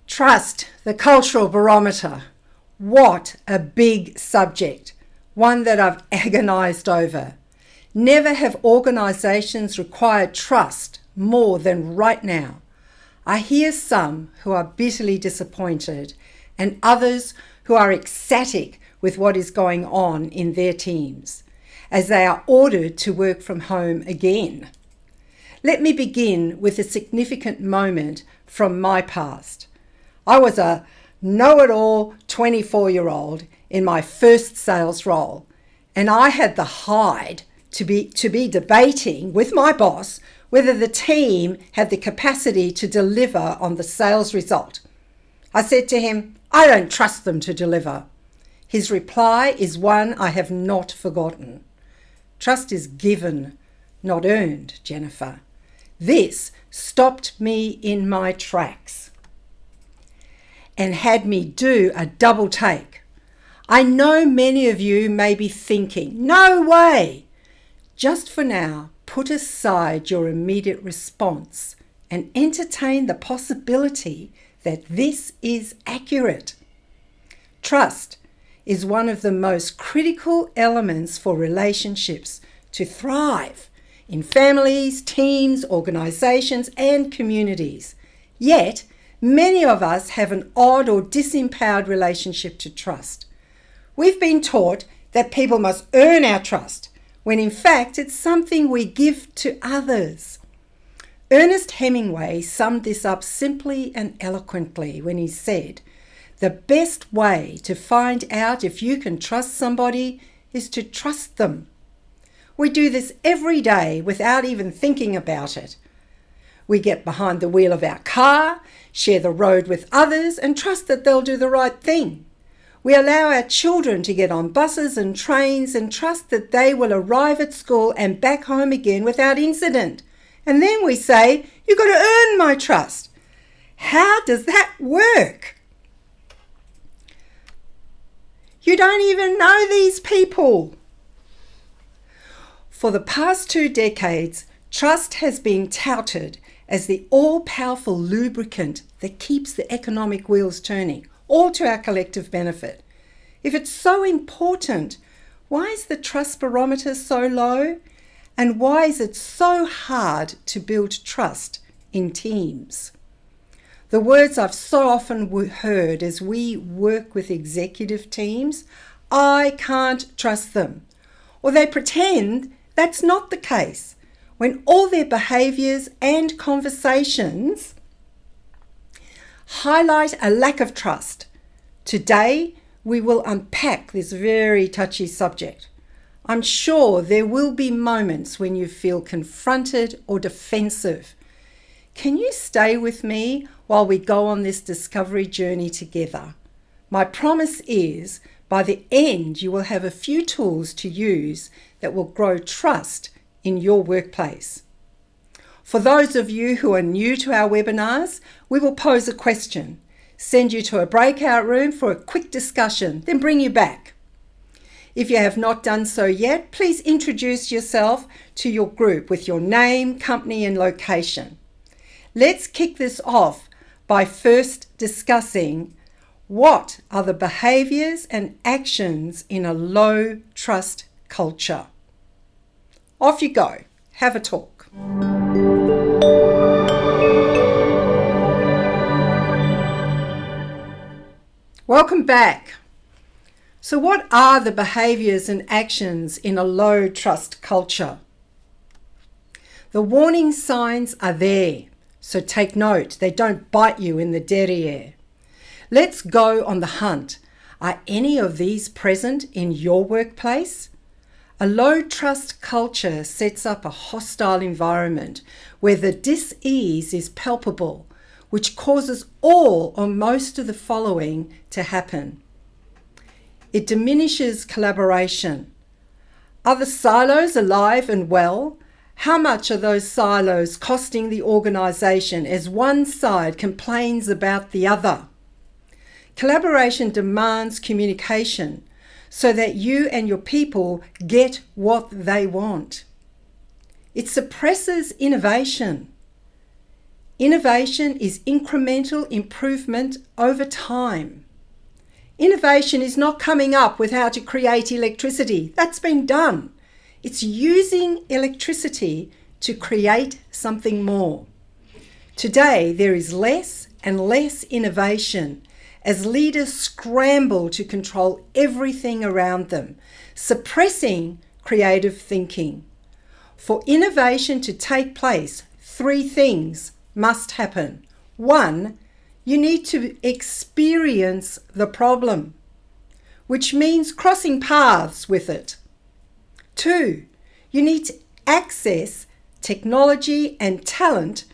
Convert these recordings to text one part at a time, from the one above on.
Trust, the cultural barometer. What a big subject, one that I've agonised over. Never have organisations required trust more than right now. I hear some who are bitterly disappointed and others who are ecstatic with what is going on in their teams as they are ordered to work from home again. Let me begin with a significant moment from my past. I was a know-it-all 24-year-old in my first sales role, and I had the hide to be debating with my boss whether the team had the capacity to deliver on the sales result. I said to him, "I don't trust them to deliver." His reply is one I have not forgotten. "Trust is given, not earned, Jennifer." This stopped me in my tracks and had me do a double take. I know many of you may be thinking, "No way!" Just for now, put aside your immediate response and entertain the possibility that this is accurate. Trust is one of the most critical elements for relationships to thrive in families, teams, organisations, and communities. Yet, many of us have an odd or disempowered relationship to trust. We've been taught that people must earn our trust, when in fact it's something we give to others. Ernest Hemingway summed this up simply and eloquently when he said, "The best way to find out if you can trust somebody is to trust them." We do this every day without even thinking about it. We get behind the wheel of our car, share the road with others, and trust that they'll do the right thing. We allow our children to get on buses and trains and trust that they will arrive at school and back home again without incident. And then we say, "You've got to earn my trust." How does that work? You don't even know these people. For the past 2 decades, trust has been touted as the all-powerful lubricant that keeps the economic wheels turning, all to our collective benefit. If it's so important, why is the trust barometer so low? And why is it so hard to build trust in teams? The words I've so often heard as we work with executive teams, "I can't trust them," or they pretend that's not the case, when all their behaviours and conversations highlight a lack of trust. Today, we will unpack this very touchy subject. I'm sure there will be moments when you feel confronted or defensive. Can you stay with me while we go on this discovery journey together? My promise is, by the end, you will have a few tools to use that will grow trust in your workplace. For those of you who are new to our webinars, we will pose a question, send you to a breakout room for a quick discussion, then bring you back. If you have not done so yet, please introduce yourself to your group with your name, company, and location. Let's kick this off by first discussing what are the behaviours and actions in a low trust culture. Off you go. Have a talk. Welcome back. So what are the behaviours and actions in a low trust culture? The warning signs are there, so take note. They don't bite you in the derriere. Let's go on the hunt. Are any of these present in your workplace? A low trust culture sets up a hostile environment where the dis-ease is palpable, which causes all or most of the following to happen. It diminishes collaboration. Are the silos alive and well? How much are those silos costing the organisation as one side complains about the other? Collaboration demands communication, so that you and your people get what they want. It suppresses innovation. Innovation is incremental improvement over time. Innovation is not coming up with how to create electricity. That's been done. It's using electricity to create something more. Today, there is less and less innovation as leaders scramble to control everything around them, suppressing creative thinking. For innovation to take place, 3 things must happen. 1, you need to experience the problem, which means crossing paths with it. 2, you need to access technology and talent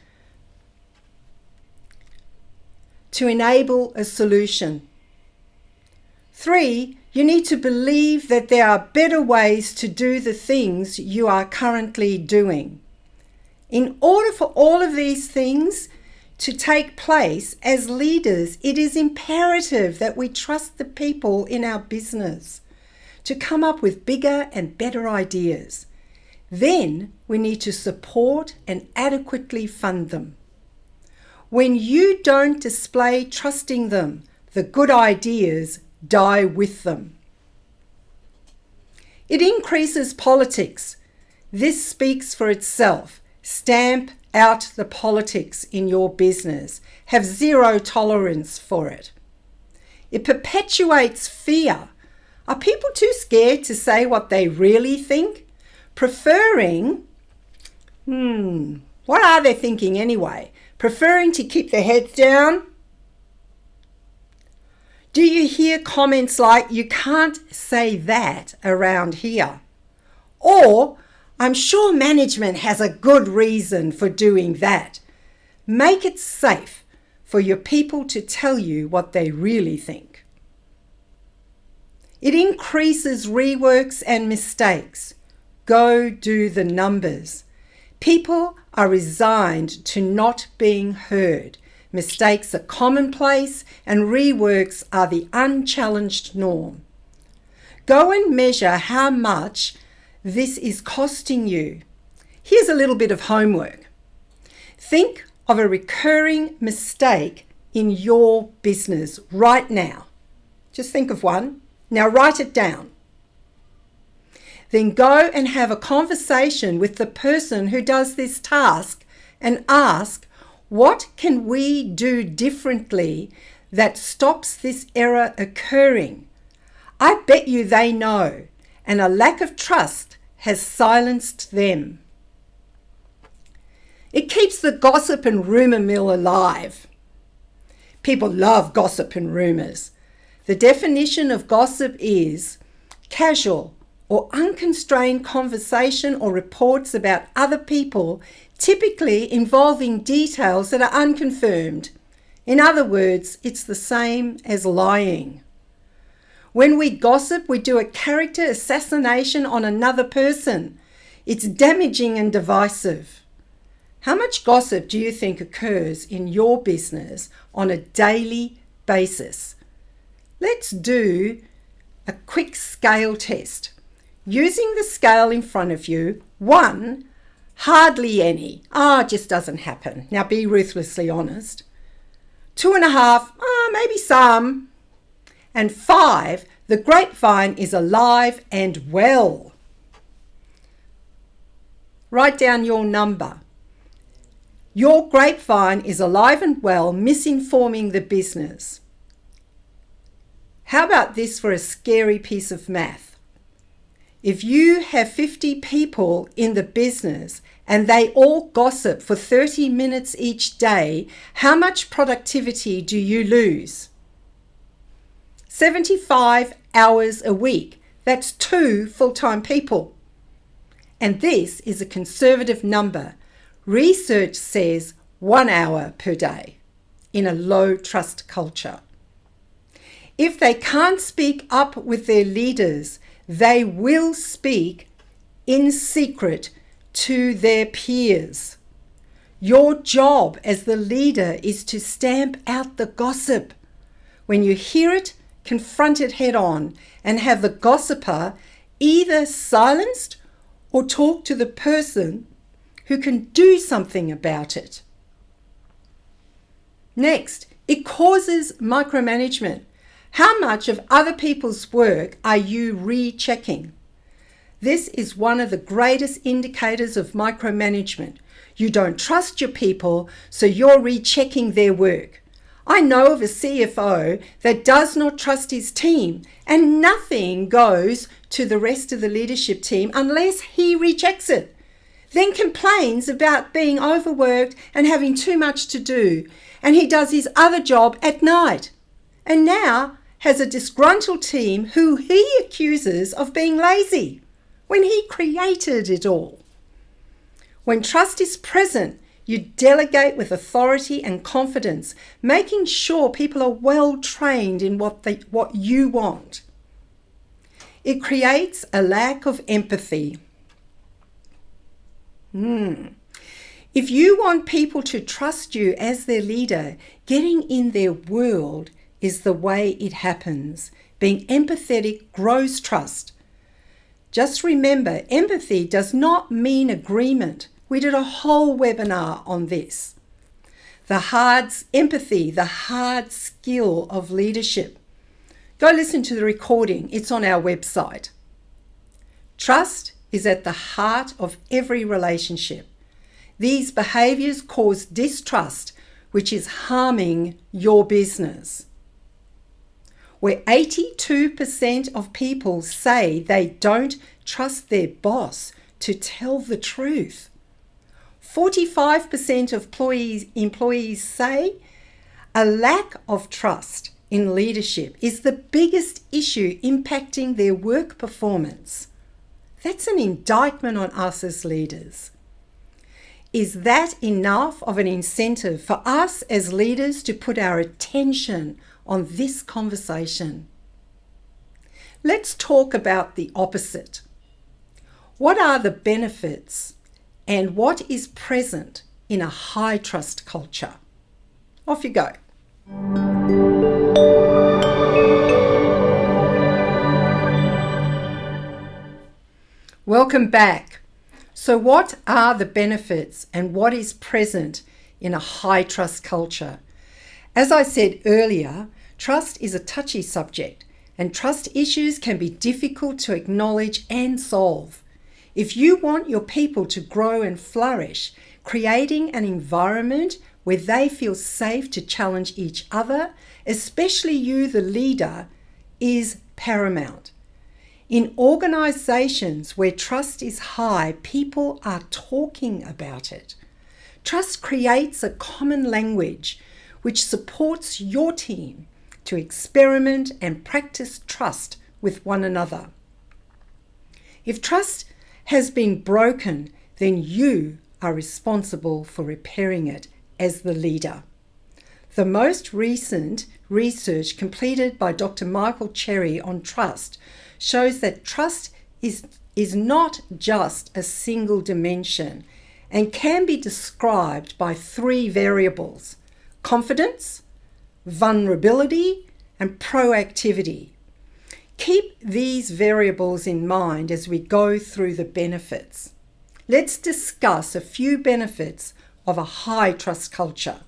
to enable a solution. 3, you need to believe that there are better ways to do the things you are currently doing. In order for all of these things to take place as leaders, it is imperative that we trust the people in our business to come up with bigger and better ideas. Then we need to support and adequately fund them. When you don't display trusting them, the good ideas die with them. It increases politics. This speaks for itself. Stamp out the politics in your business. Have zero tolerance for it. It perpetuates fear. Are people too scared to say what they really think? Preferring, what are they thinking anyway? Preferring to keep their heads down? Do you hear comments like, you can't say that around here? Or, I'm sure management has a good reason for doing that. Make it safe for your people to tell you what they really think. It increases reworks and mistakes. Go do the numbers. People are resigned to not being heard. Mistakes are commonplace and reworks are the unchallenged norm. Go and measure how much this is costing you. Here's a little bit of homework. Think of a recurring mistake in your business right now. Just think of one. Now write it down. Then go and have a conversation with the person who does this task and ask, what can we do differently that stops this error occurring? I bet you they know, and a lack of trust has silenced them. It keeps the gossip and rumour mill alive. People love gossip and rumours. The definition of gossip is casual or unconstrained conversation or reports about other people, typically involving details that are unconfirmed. In other words, it's the same as lying. When we gossip, we do a character assassination on another person. It's damaging and divisive. How much gossip do you think occurs in your business on a daily basis? Let's do a quick scale test. Using the scale in front of you, 1, hardly any. It just doesn't happen. Now be ruthlessly honest. 2.5, maybe some. And 5, the grapevine is alive and well. Write down your number. Your grapevine is alive and well, misinforming the business. How about this for a scary piece of math? If you have 50 people in the business and they all gossip for 30 minutes each day, how much productivity do you lose? 75 hours a week. That's 2 full-time people. And this is a conservative number. Research says 1 hour per day in a low trust culture. If they can't speak up with their leaders, they will speak in secret to their peers. Your job as the leader is to stamp out the gossip. When you hear it, confront it head on, and have the gossiper either silenced or talk to the person who can do something about it. Next, it causes micromanagement. How much of other people's work are you rechecking? This is one of the greatest indicators of micromanagement. You don't trust your people, so you're rechecking their work. I know of a CFO that does not trust his team, and nothing goes to the rest of the leadership team unless he rechecks it. Then complains about being overworked and having too much to do, and he does his other job at night. And now has a disgruntled team who he accuses of being lazy when he created it all. When trust is present, you delegate with authority and confidence, making sure people are well trained in what you want. It creates a lack of empathy. If you want people to trust you as their leader, getting in their world is the way it happens. Being empathetic grows trust. Just remember, empathy does not mean agreement. We did a whole webinar on this. Empathy, the hard skill of leadership. Go listen to the recording. It's on our website. Trust is at the heart of every relationship. These behaviors cause distrust, which is harming your business. Where 82% of people say they don't trust their boss to tell the truth. 45% of employees say a lack of trust in leadership is the biggest issue impacting their work performance. That's an indictment on us as leaders. Is that enough of an incentive for us as leaders to put our attention on this conversation? Let's talk about the opposite. What are the benefits and what is present in a high trust culture? Off you go. Welcome back. So what are the benefits and what is present in a high trust culture? As I said earlier, trust is a touchy subject, and trust issues can be difficult to acknowledge and solve. If you want your people to grow and flourish, creating an environment where they feel safe to challenge each other, especially you, the leader, is paramount. In organizations where trust is high, people are talking about it. Trust creates a common language which supports your team to experiment and practice trust with one another. If trust has been broken, then you are responsible for repairing it as the leader. The most recent research completed by Dr. Michael Cherry on trust shows that trust is not just a single dimension and can be described by 3 variables: confidence, vulnerability, and proactivity. Keep these variables in mind as we go through the benefits. Let's discuss a few benefits of a high trust culture.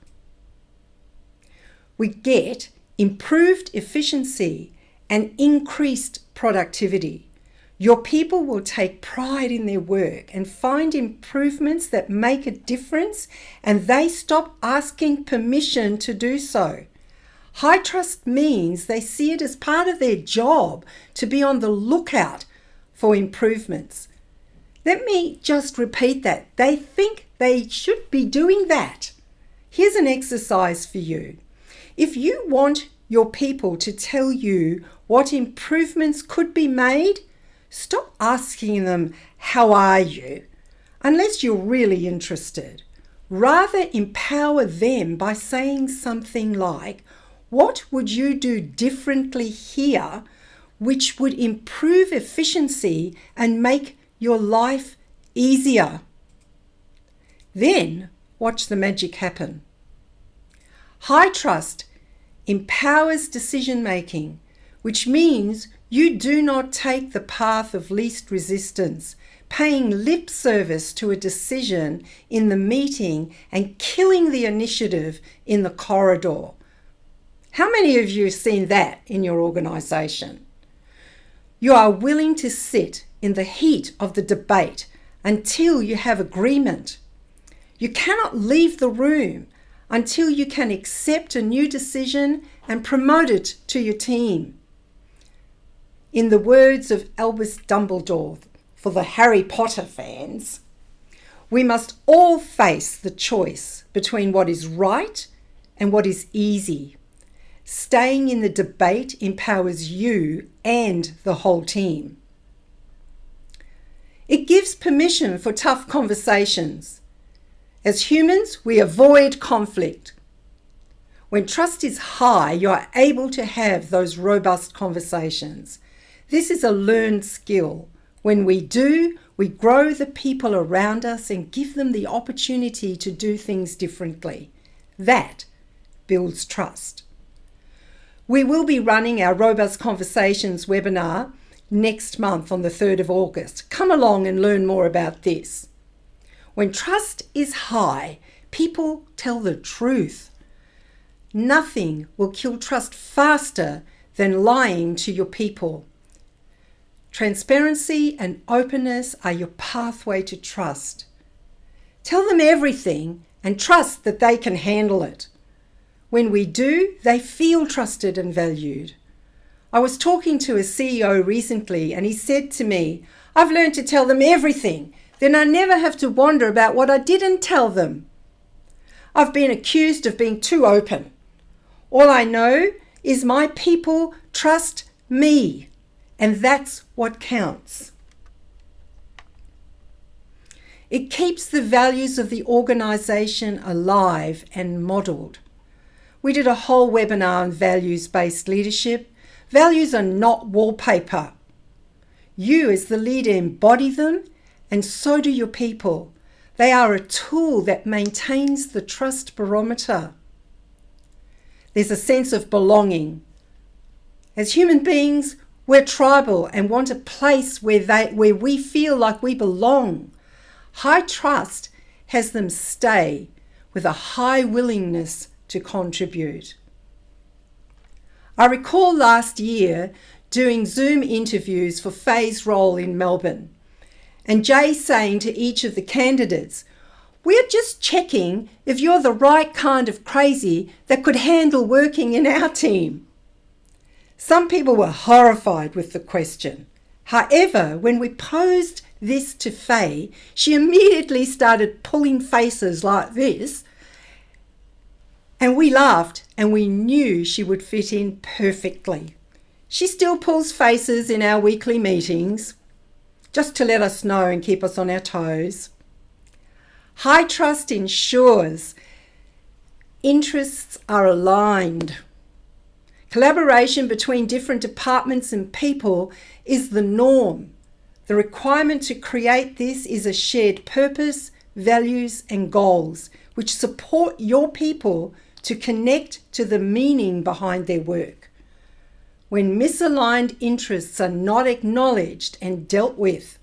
We get improved efficiency and increased productivity. Your people will take pride in their work and find improvements that make a difference, and they stop asking permission to do so. High trust means they see it as part of their job to be on the lookout for improvements. Let me just repeat that. They think they should be doing that. Here's an exercise for you. If you want your people to tell you what improvements could be made, stop asking them, "How are you?" unless you're really interested. Rather, empower them by saying something like, "What would you do differently here which would improve efficiency and make your life easier?" Then watch the magic happen. High trust empowers decision making, which means you do not take the path of least resistance, paying lip service to a decision in the meeting and killing the initiative in the corridor. How many of you have seen that in your organisation? You are willing to sit in the heat of the debate until you have agreement. You cannot leave the room until you can accept a new decision and promote it to your team. In the words of Albus Dumbledore, for the Harry Potter fans, we must all face the choice between what is right and what is easy. Staying in the debate empowers you and the whole team. It gives permission for tough conversations. As humans, we avoid conflict. When trust is high, you are able to have those robust conversations. This is a learned skill. When we do, we grow the people around us and give them the opportunity to do things differently. That builds trust. We will be running our Robust Conversations webinar next month on the 3rd of August. Come along and learn more about this. When trust is high, people tell the truth. Nothing will kill trust faster than lying to your people. Transparency and openness are your pathway to trust. Tell them everything and trust that they can handle it. When we do, they feel trusted and valued. I was talking to a CEO recently and he said to me, "I've learned to tell them everything. Then I never have to wonder about what I didn't tell them. I've been accused of being too open. All I know is my people trust me, and that's what counts." It keeps the values of the organisation alive and modelled. We did a whole webinar on values-based leadership. Values are not wallpaper. You as the leader embody them, and so do your people. They are a tool that maintains the trust barometer. There's a sense of belonging. As human beings, we're tribal and want a place where we feel like we belong. High trust has them stay with a high willingness to contribute. I recall last year doing Zoom interviews for Faye's role in Melbourne, and Jay saying to each of the candidates, "We're just checking if you're the right kind of crazy that could handle working in our team." Some people were horrified with the question. However, when we posed this to Faye, she immediately started pulling faces like this, and we laughed and we knew she would fit in perfectly. She still pulls faces in our weekly meetings, just to let us know and keep us on our toes. High trust ensures interests are aligned. Collaboration between different departments and people is the norm. The requirement to create this is a shared purpose, values, and goals, which support your people to connect to the meaning behind their work. When misaligned interests are not acknowledged and dealt with,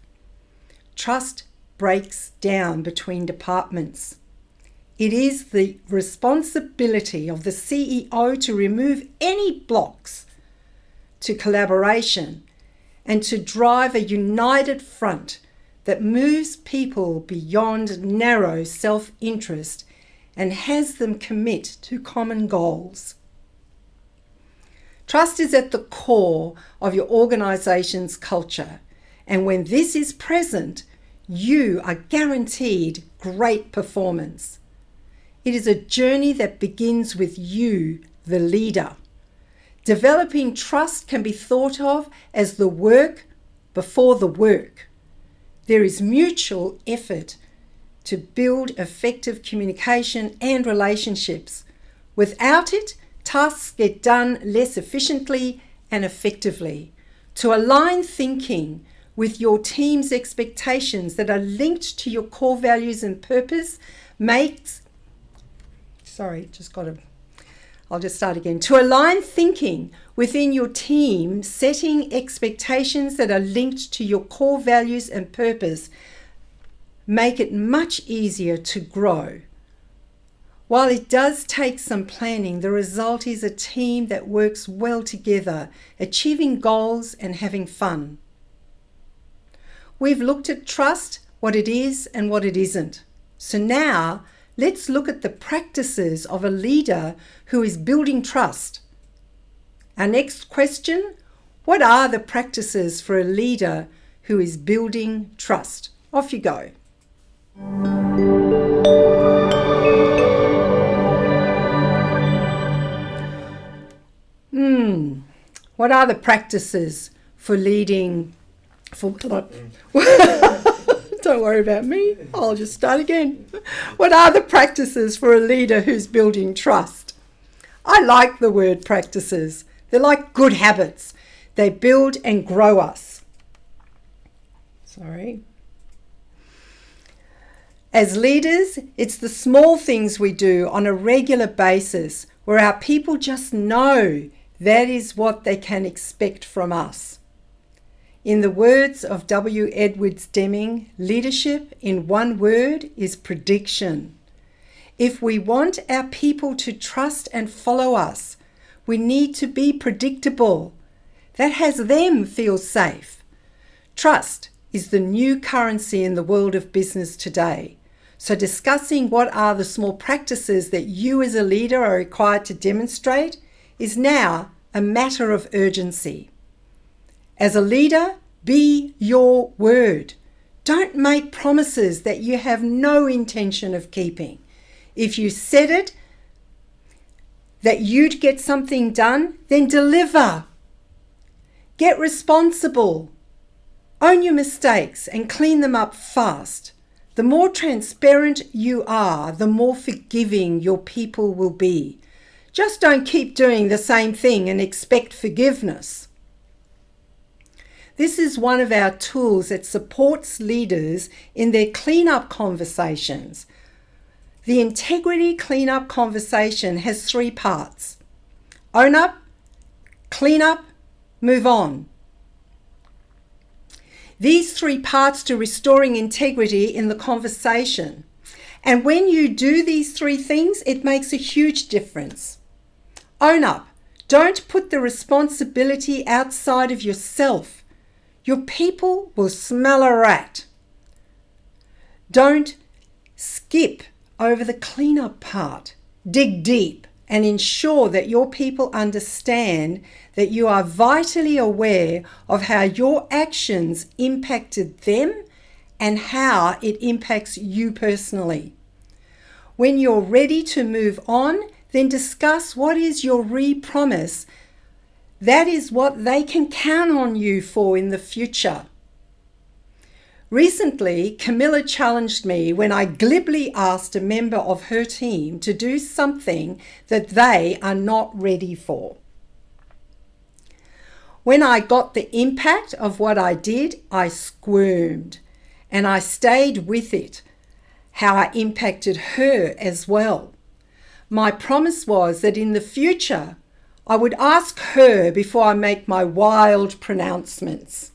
trust breaks down between departments. It is the responsibility of the CEO to remove any blocks to collaboration and to drive a united front that moves people beyond narrow self-interest and has them commit to common goals. Trust is at the core of your organisation's culture, and when this is present, you are guaranteed great performance. It is a journey that begins with you, the leader. Developing trust can be thought of as the work before the work. There is mutual effort to build effective communication and relationships. Without it, tasks get done less efficiently and effectively. To align thinking with your team's expectations that are linked to your core values and purpose I'll just start again. To align thinking within your team, setting expectations that are linked to your core values and purpose make it much easier to grow. While it does take some planning, the result is a team that works well together, achieving goals and having fun. We've looked at trust, what it is and what it isn't. So now, let's look at the practices of a leader who is building trust. Our next question, what are the practices for a leader who is building trust? Off you go. What are the practices for leading? Don't worry about me. I'll just start again. What are the practices for a leader who's building trust? I like the word practices. They're like good habits. They build and grow us. As leaders, it's the small things we do on a regular basis where our people just know that is what they can expect from us. In the words of W. Edwards Deming, leadership in one word is prediction. If we want our people to trust and follow us, we need to be predictable. That has them feel safe. Trust is the new currency in the world of business today. So discussing what are the small practices that you as a leader are required to demonstrate is now a matter of urgency. As a leader, be your word. Don't make promises that you have no intention of keeping. If you said it, that you'd get something done, then deliver. Get responsible. Own your mistakes and clean them up fast. The more transparent you are, the more forgiving your people will be. Just don't keep doing the same thing and expect forgiveness. This is one of our tools that supports leaders in their clean-up conversations. The integrity clean-up conversation has 3 parts. Own up, clean up, move on. These 3 parts to restoring integrity in the conversation. And when you do these 3 things, it makes a huge difference. Own up. Don't put the responsibility outside of yourself. Your people will smell a rat. Don't skip over the cleanup part. Dig deep and ensure that your people understand that you are vitally aware of how your actions impacted them and how it impacts you personally. When you're ready to move on, then discuss what is your re-promise. That is what they can count on you for in the future. Recently, Camilla challenged me when I glibly asked a member of her team to do something that they are not ready for. When I got the impact of what I did, I squirmed and I stayed with it, how I impacted her as well. My promise was that in the future, I would ask her before I make my wild pronouncements.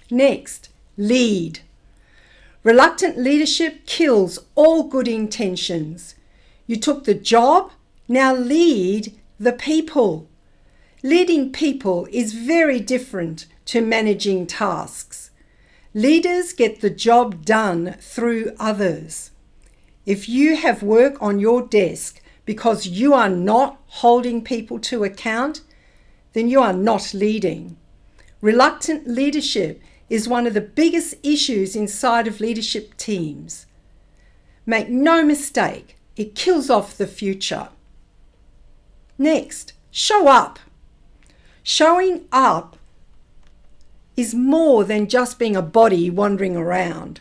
Next, lead. Reluctant leadership kills all good intentions. You took the job, now lead the people. Leading people is very different to managing tasks. Leaders get the job done through others. If you have work on your desk because you are not holding people to account, then you are not leading. Reluctant leadership is one of the biggest issues inside of leadership teams. Make no mistake, it kills off the future. Next, show up. Showing up is more than just being a body wandering around.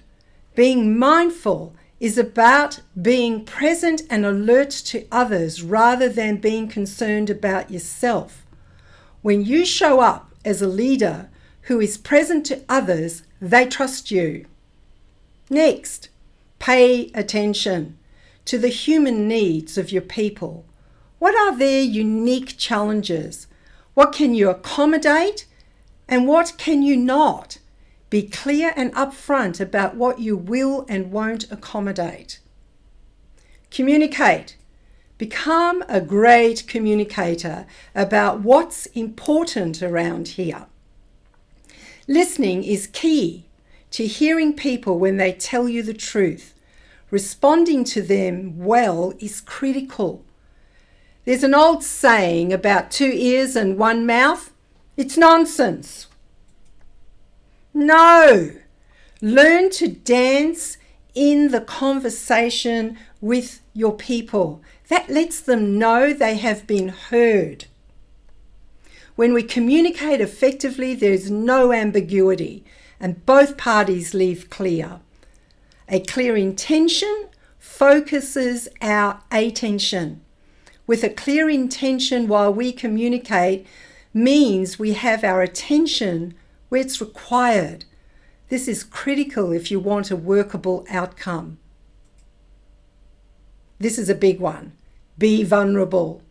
Being mindful is about being present and alert to others rather than being concerned about yourself. When you show up as a leader who is present to others, they trust you. Next, pay attention to the human needs of your people. What are their unique challenges? What can you accommodate and what can you not? Be clear and upfront about what you will and won't accommodate. Communicate. Become a great communicator about what's important around here. Listening is key to hearing people when they tell you the truth. Responding to them well is critical. There's an old saying about 2 ears and 1 mouth. It's nonsense. No. Learn to dance in the conversation with your people. That lets them know they have been heard. When we communicate effectively, there's no ambiguity and both parties leave clear. A clear intention focuses our attention. With a clear intention while we communicate means we have our attention where it's required. This is critical if you want a workable outcome. This is a big one. Be vulnerable.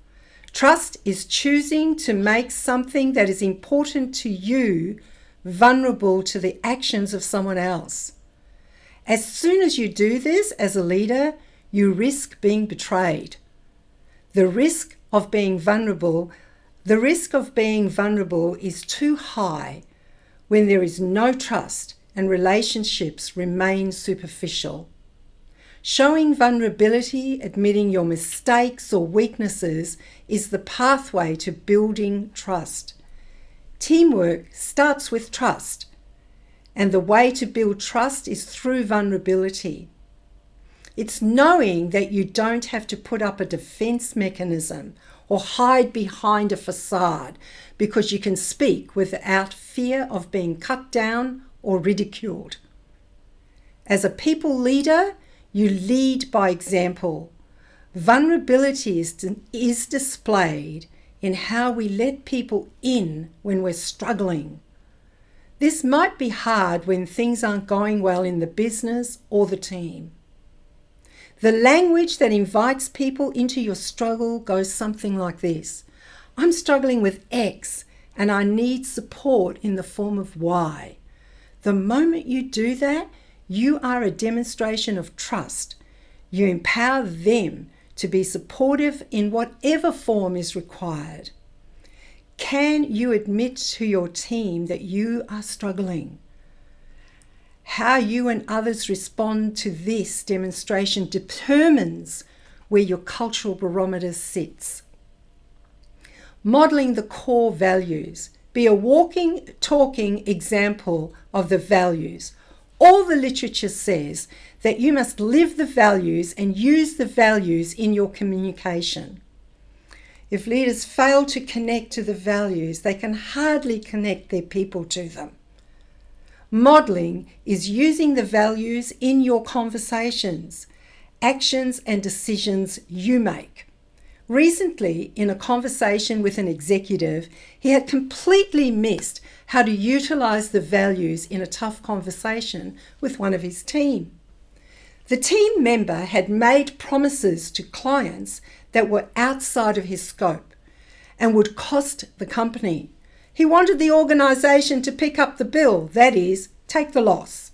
Trust is choosing to make something that is important to you vulnerable to the actions of someone else. As soon as you do this as a leader, you risk being betrayed. The risk of being vulnerable is too high when there is no trust and relationships remain superficial. Showing vulnerability, admitting your mistakes or weaknesses is the pathway to building trust. Teamwork starts with trust, and the way to build trust is through vulnerability. It's knowing that you don't have to put up a defense mechanism or hide behind a facade because you can speak without fear of being cut down or ridiculed. As a people leader, you lead by example. Vulnerability is displayed in how we let people in when we're struggling. This might be hard when things aren't going well in the business or the team. The language that invites people into your struggle goes something like this. I'm struggling with X and I need support in the form of Y. The moment you do that, you are a demonstration of trust. You empower them to be supportive in whatever form is required. Can you admit to your team that you are struggling? How you and others respond to this demonstration determines where your cultural barometer sits. Modeling the core values. Be a walking, talking example of the values. All the literature says that you must live the values and use the values in your communication. If leaders fail to connect to the values, they can hardly connect their people to them. Modeling is using the values in your conversations, actions and decisions you make. Recently, in a conversation with an executive, he had completely missed how to utilize the values in a tough conversation with one of his team. The team member had made promises to clients that were outside of his scope and would cost the company. He wanted the organisation to pick up the bill, that is, take the loss.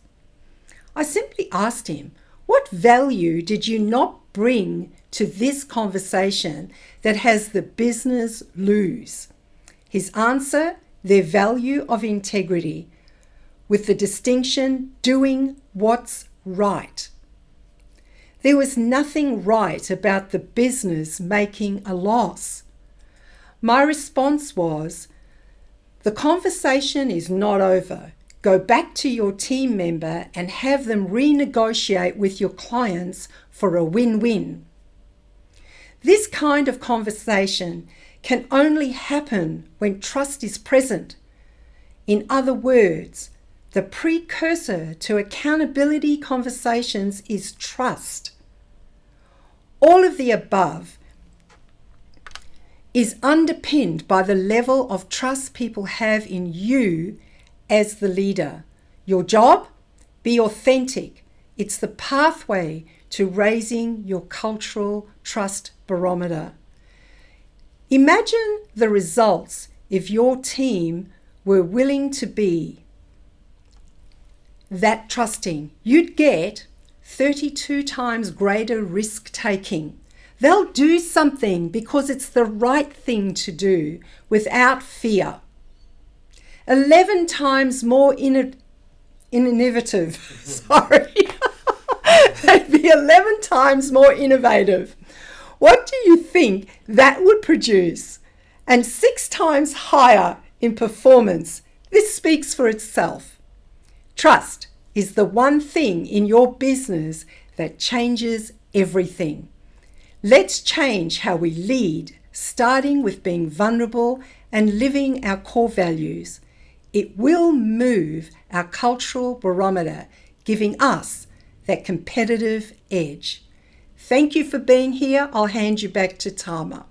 I simply asked him, what value did you not bring to this conversation that has the business lose? His answer, their value of integrity, with the distinction doing what's right. There was nothing right about the business making a loss. My response was, the conversation is not over. Go back to your team member and have them renegotiate with your clients for a win-win. This kind of conversation can only happen when trust is present. In other words, the precursor to accountability conversations is trust. All of the above is underpinned by the level of trust people have in you as the leader. Your job? Be authentic. It's the pathway to raising your cultural trust barometer. Imagine the results if your team were willing to be that trusting. You'd get 32 times greater risk taking. They'll do something because it's the right thing to do without fear. 11 times more innovative. Sorry. They'd be 11 times more innovative. What do you think that would produce? And 6 times higher in performance. This speaks for itself. Trust is the one thing in your business that changes everything. Let's change how we lead, starting with being vulnerable and living our core values. It will move our cultural barometer, giving us that competitive edge. Thank you for being here. I'll hand you back to Tama.